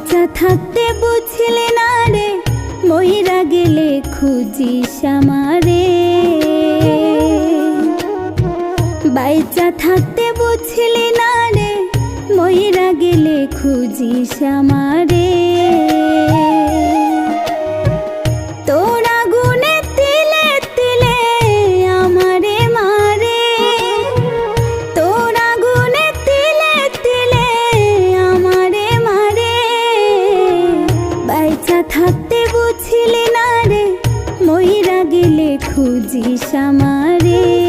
বাইচা থাকতে বুঝলি না রে, মইরা গেলে খুঁজিস আমারে। বাইচা থাকতে বুঝলি না রে, মইরা গেলে খুঁজিস আমারে। তোরা গুনে তিলে তিলে আমারে মারে, তোরা গুনে তিলে তিলে আমারে মারে। বাইচা থাকতে বুঝলি না রে, মইরা গেলে খুঁজিস আমারে।